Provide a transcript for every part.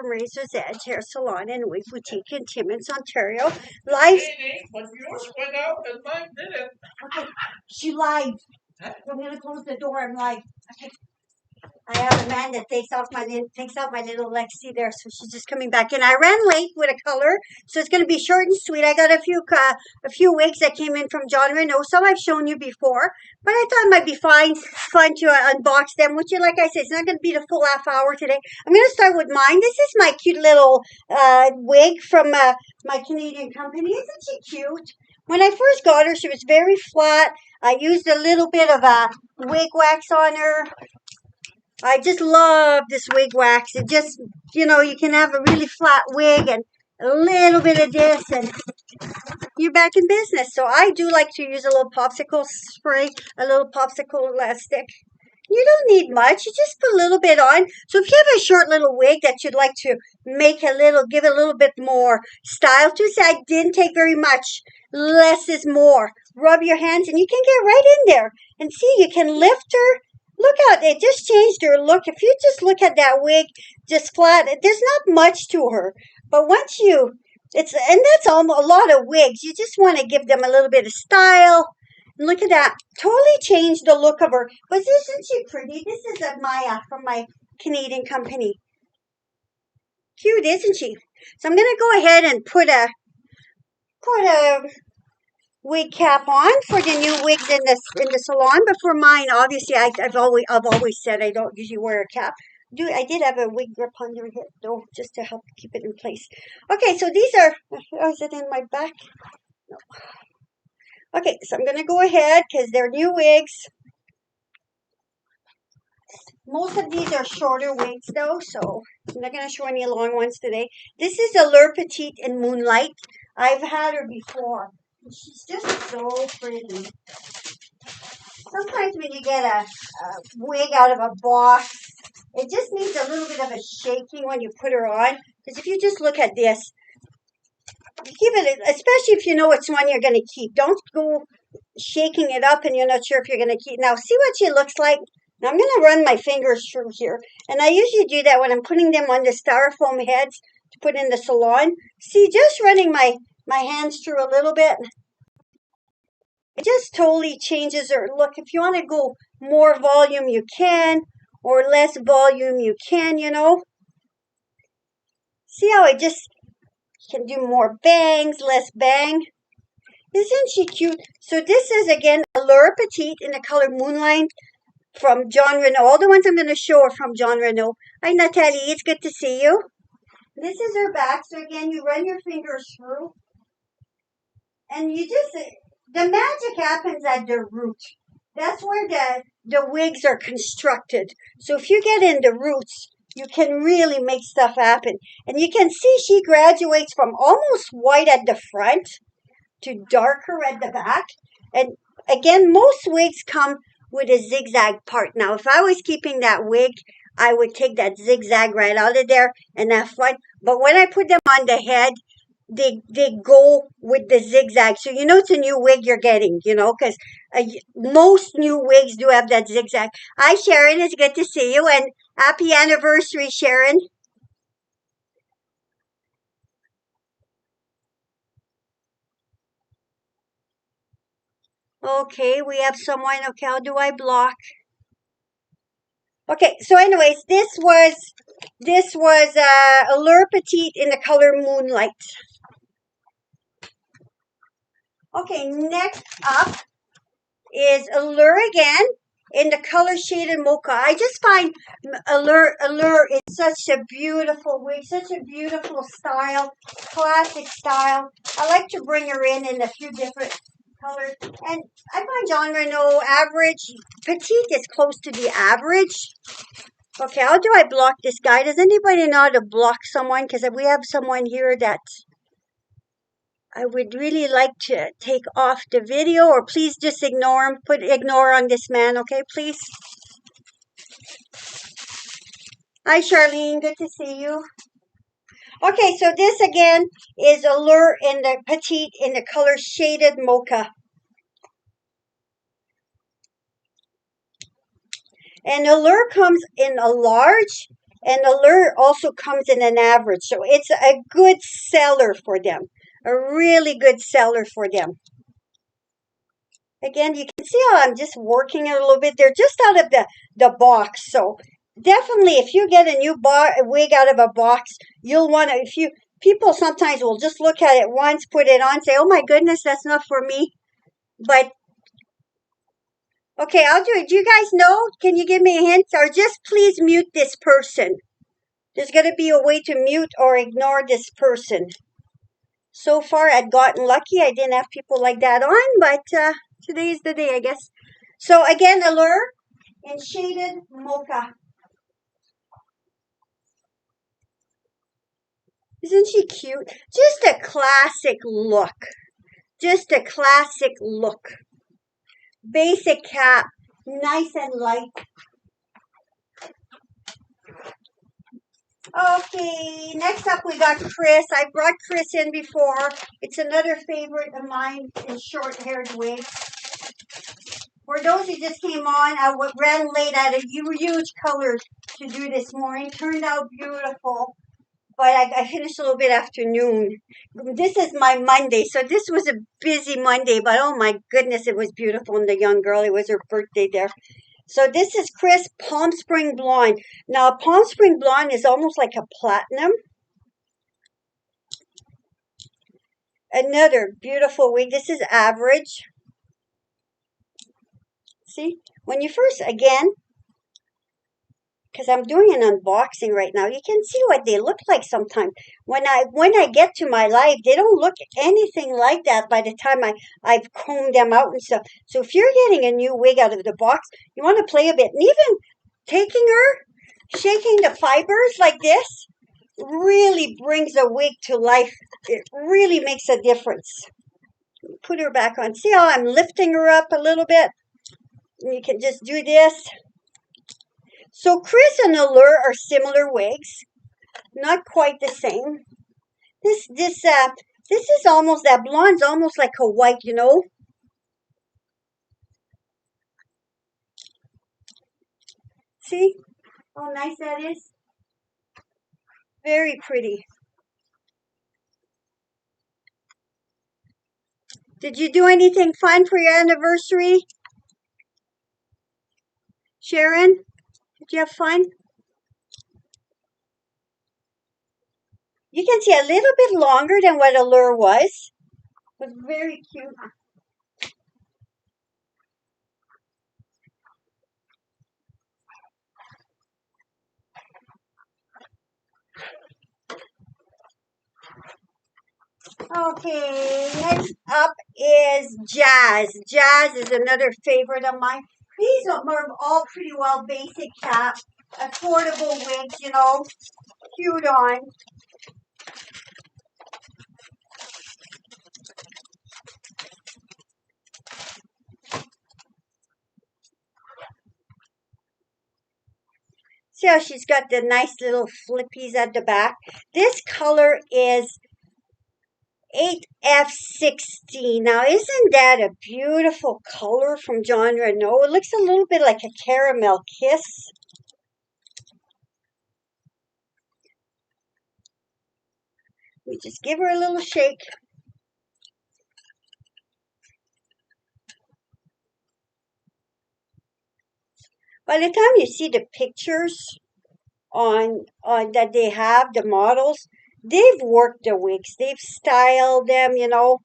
from Razor's Edge Hair Salon and Wig Boutique in Timmins, Ontario. Live. But yours went out and mine didn't. Okay, she lied. I'm gonna close the door. I'm live. Okay. I have a man that takes out my little Lexi there, so she's just coming back in. I ran late with a color, so it's gonna be short and sweet. I got a few wigs that came in from Jon Renau. Some I've shown you before, but I thought it might be fun to unbox them. Which, like I said, it's not gonna be the full half hour today. I'm gonna start with mine. This is my cute little wig from my Canadian company. Isn't she cute? When I first got her, she was very flat. I used a little bit of wig wax on her. I just love this wig wax. It just, you can have a really flat wig and a little bit of this and you're back in business. So I do like to use a little popsicle spray, a little popsicle stick. You don't need much. You just put a little bit on. So if you have a short little wig that you'd like to give it a little bit more style to, say I didn't take very much. Less is more. Rub your hands and you can get right in there. And see, you can lift her. Look out, it just changed her look. If you just look at that wig, just flat, there's not much to her. But once and that's a lot of wigs. You just want to give them a little bit of style. And look at that, totally changed the look of her. But isn't she pretty? This is Maya from my Canadian company. Cute, isn't she? So I'm going to go ahead and put a wig cap on for the new wigs in the salon, but for mine, obviously, I've always said I don't usually wear a cap. I did have a wig grip on your head though, just to help keep it in place. Okay, so these are. Oh, is it in my back? No. Okay, so I'm gonna go ahead because they're new wigs. Most of these are shorter wigs though, so I'm not gonna show any long ones today. This is Allure Petite in Moonlight. I've had her before. She's just so pretty. Sometimes when you get a wig out of a box, it just needs a little bit of a shaking when you put her on. Because if you just look at this, give it, especially if you know it's one you're going to keep. Don't go shaking it up and you're not sure if you're going to keep. Now, see what she looks like? Now, I'm going to run my fingers through here. And I usually do that when I'm putting them on the styrofoam heads to put in the salon. See, just running my hands through a little bit. It just totally changes her look. If you want to go more volume, you can, or less volume, you can, See how it just can do more bangs, less bang? Isn't she cute? So this is, again, Allure Petite in the color Moonlight from Jon Renau. All the ones I'm going to show are from Jon Renau. Hi, Natalie. It's good to see you. This is her back. So, again, you run your fingers through. And you just... The magic happens at the root. That's where the wigs are constructed. So if you get in the roots, you can really make stuff happen. And you can see she graduates from almost white at the front to darker at the back. And again, most wigs come with a zigzag part. Now, if I was keeping that wig, I would take that zigzag right out of there and have fun. But when I put them on the head, they go with the zigzag. So it's a new wig you're getting, because most new wigs do have that zigzag. Hi, Sharon. It's good to see you. And happy anniversary, Sharon. Okay, we have someone. Okay, how do I block? Okay, so anyways, this was Allure Petite in the color Moonlight. Okay, next up is Allure again in the color shaded mocha. I just find Allure is such a beautiful wig, such a beautiful style, classic style. I like to bring her in a few different colors. And I find Jon Renau average. Petite is close to the average. Okay, how do I block this guy? Does anybody know how to block someone? Because we have someone here that I would really like to take off the video, or please just ignore him. Put ignore on this man, okay, please? Hi, Charlene. Good to see you. Okay, so this again is Allure in the Petite in the color shaded mocha. And Allure comes in a large And Allure also comes in an average. So it's a good seller for them. A really good seller for them. Again, you can see how I'm just working it a little bit. They're just out of the box. So definitely if you get a new wig out of a box, you'll want to, if you, people sometimes will just look at it once, put it on, say, oh my goodness, that's not for me. But, okay, I'll do it. Do you guys know? Can you give me a hint? Or just please mute this person. There's going to be a way to mute or ignore this person. So far, I'd gotten lucky. I didn't have people like that on, but today is the day, I guess. So again, Allure in shaded mocha. Isn't she cute? Just a classic look. Just a classic look. Basic cap. Nice and light. Okay, next up we got Kris. I brought Kris in before. It's another favorite of mine in short-haired wigs. For those who just came on, I ran late. I had a huge color to do this morning. Turned out beautiful, but I finished a little bit afternoon. This is my Monday, so this was a busy Monday, but oh my goodness, it was beautiful. And the young girl, it was her birthday there. So this is Kris Palm Spring Blonde. Now, Palm Spring Blonde is almost like a platinum. Another beautiful wig. This is average. See, when you first, again, because I'm doing an unboxing right now, you can see what they look like sometimes. When I get to my life, they don't look anything like that by the time I've combed them out and stuff. So if you're getting a new wig out of the box, you want to play a bit. And even taking her, shaking the fibers like this, really brings a wig to life. It really makes a difference. Put her back on. See how I'm lifting her up a little bit? And you can just do this. So Kris and Allure are similar wigs, not quite the same. This is almost, that blonde's almost like a white, you know. See how nice that is? Very pretty. Did you do anything fun for your anniversary, Sharon? Did you have fun? You can see a little bit longer than what Allure was. It was very cute. Okay, next up is Jazz. Jazz is another favorite of mine. These are all pretty well basic cap, affordable wigs, you know, cute on. See how she's got the nice little flippies at the back. This color is 8F16. Now, isn't that a beautiful color from Jon Renau? It looks a little bit like a caramel kiss. We just give her a little shake. By the time you see the pictures on that they have, the models, they've worked the wigs. They've styled them, you know,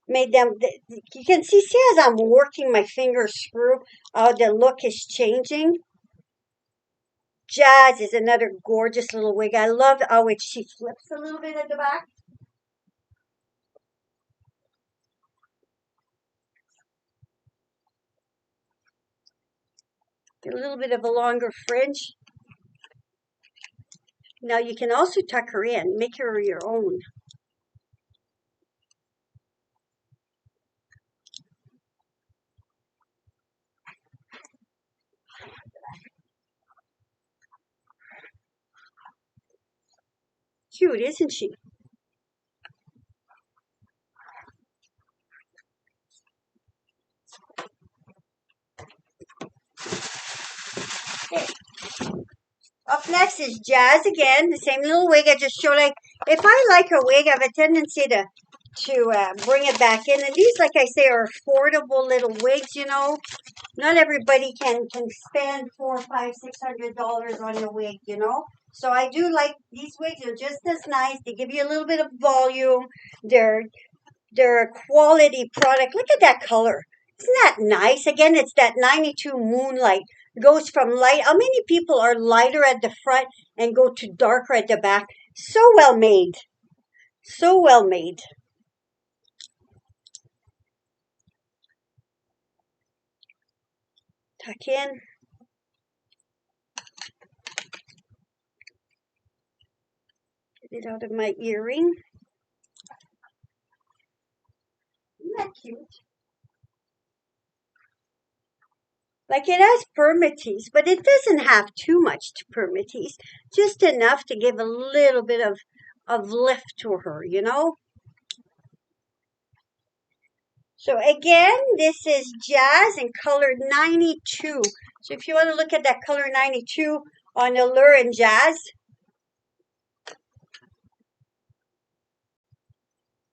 made them. You can see as I'm working my finger screw, how the look is changing. Jazz is another gorgeous little wig. I love how she flips a little bit at the back. Get a little bit of a longer fringe. Now you can also tuck her in, make her your own. Cute, isn't she? Okay. Up next is Jazz again, the same little wig I just showed. Like, if I like a wig, I have a tendency to bring it back in. And these, like I say, are affordable little wigs, you know. Not everybody can spend $400, $500, $600 on a wig, you know. So I do like these wigs. Are just as nice. They give you a little bit of volume. They're a quality product. Look at that color. Isn't that nice? Again, it's that 92 moonlight. It goes from light. How many people are lighter at the front and go to darker at the back? So well made. So well made. Tuck in. Get it out of my earring. Isn't that cute? Like, it has permatease, but it doesn't have too much permatease. Just enough to give a little bit of lift to her, you know? So again, this is Jazz in color 92. So if you want to look at that color 92 on Allure and Jazz,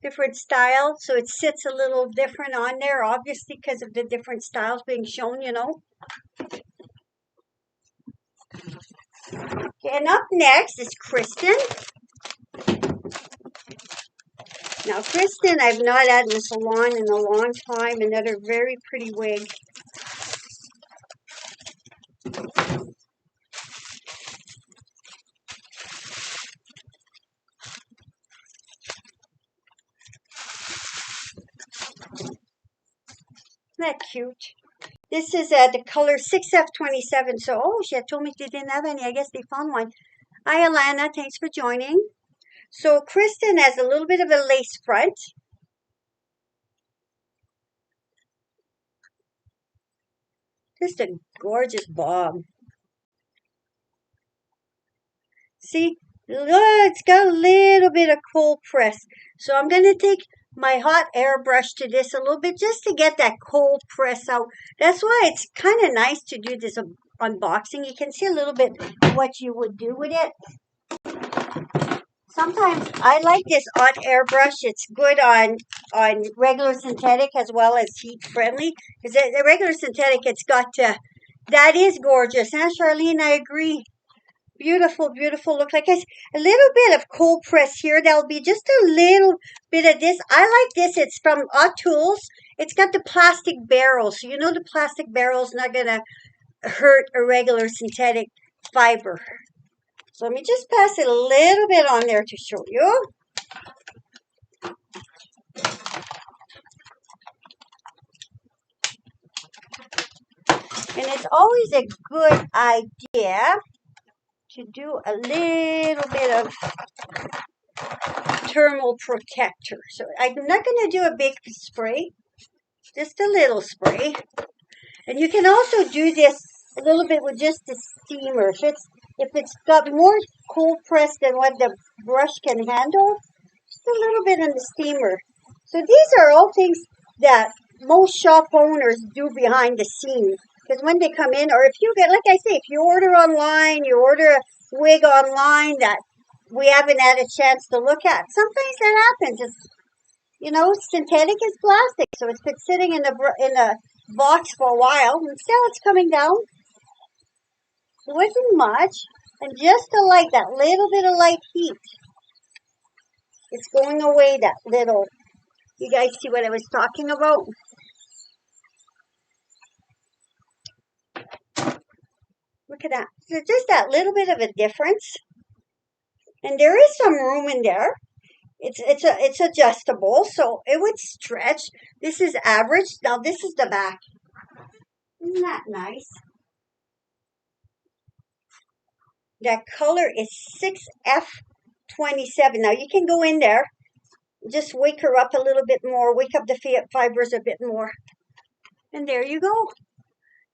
different style. So it sits a little different on there, obviously, because of the different styles being shown, you know. Okay, and up next is Kristen. Now, Kristen, I've not had in the salon in a long time. Another very pretty wig. Isn't that cute? This is the color 6F27. So, oh, she had told me she didn't have any. I guess they found one. Hi, Alana. Thanks for joining. So, Kristen has a little bit of a lace front. Just a gorgeous bob. See, look, it's got a little bit of cold press. So I'm going to take my hot airbrush to this a little bit just to get that cold press out. That's why it's kind of nice to do this unboxing. You can see a little bit what you would do with it. Sometimes I like this hot airbrush. It's good on regular synthetic as well as heat friendly. Because the regular synthetic, it's got that is gorgeous. And Charlene, I agree. Beautiful, beautiful. Look like a little bit of cold press here. There'll be just a little bit of this. I like this. It's from Hot Tools. It's got the plastic barrel. So you know the plastic barrel is not going to hurt a regular synthetic fiber. So let me just pass it a little bit on there to show you. And it's always a good idea to do a little bit of thermal protector. So I'm not going to do a big spray, just a little spray. And you can also do this a little bit with just the steamer. If it's got more cold press than what the brush can handle, just a little bit in the steamer. So these are all things that most shop owners do behind the scenes. Because when they come in, or if you get, like I say, if you order online, you order a wig online that we haven't had a chance to look at. Sometimes that happens. It's, you know, synthetic is plastic, so it's been sitting in a box for a while, and still it's coming down. It wasn't much, and just to like that little bit of light heat, it's going away that little. You guys see what I was talking about? Look at that. So just that little bit of a difference. And there is some room in there. It's adjustable, so it would stretch. This is average. Now this is the back. Isn't that nice? That color is 6F27. Now you can go in there. Just wake her up a little bit more. Wake up the fibers a bit more. And there you go.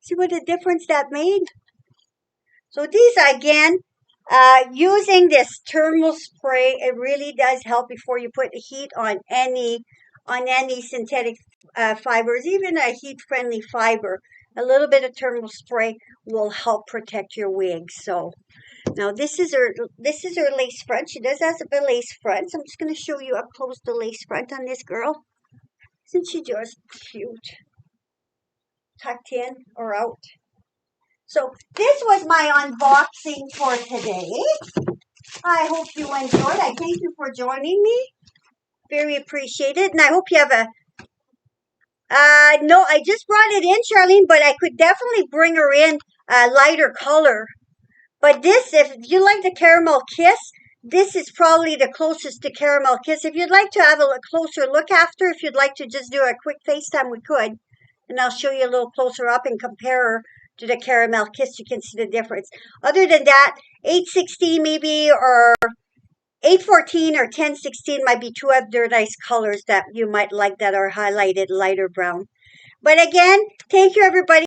See what a difference that made? So these, again, using this thermal spray, it really does help before you put the heat on any synthetic fibers, even a heat-friendly fiber. A little bit of thermal spray will help protect your wig. So Now this is her lace front. She does have a lace front. So I'm just going to show you up close the lace front on this girl. Isn't she just cute? Tucked in or out. So this was my unboxing for today. I hope you enjoyed. I thank you for joining me. Very appreciated. And I hope you have a no, I just brought it in, Charlene, but I could definitely bring her in a lighter color. But this, if you like the Caramel Kiss, this is probably the closest to Caramel Kiss. If you'd like to have a closer look after, if you'd like to just do a quick FaceTime, we could. And I'll show you a little closer up and compare her to the Caramel Kiss. You can see the difference. Other than that, 816 maybe, or 814 or 1016 might be two other nice colors that you might like that are highlighted lighter brown. But again, thank you everybody.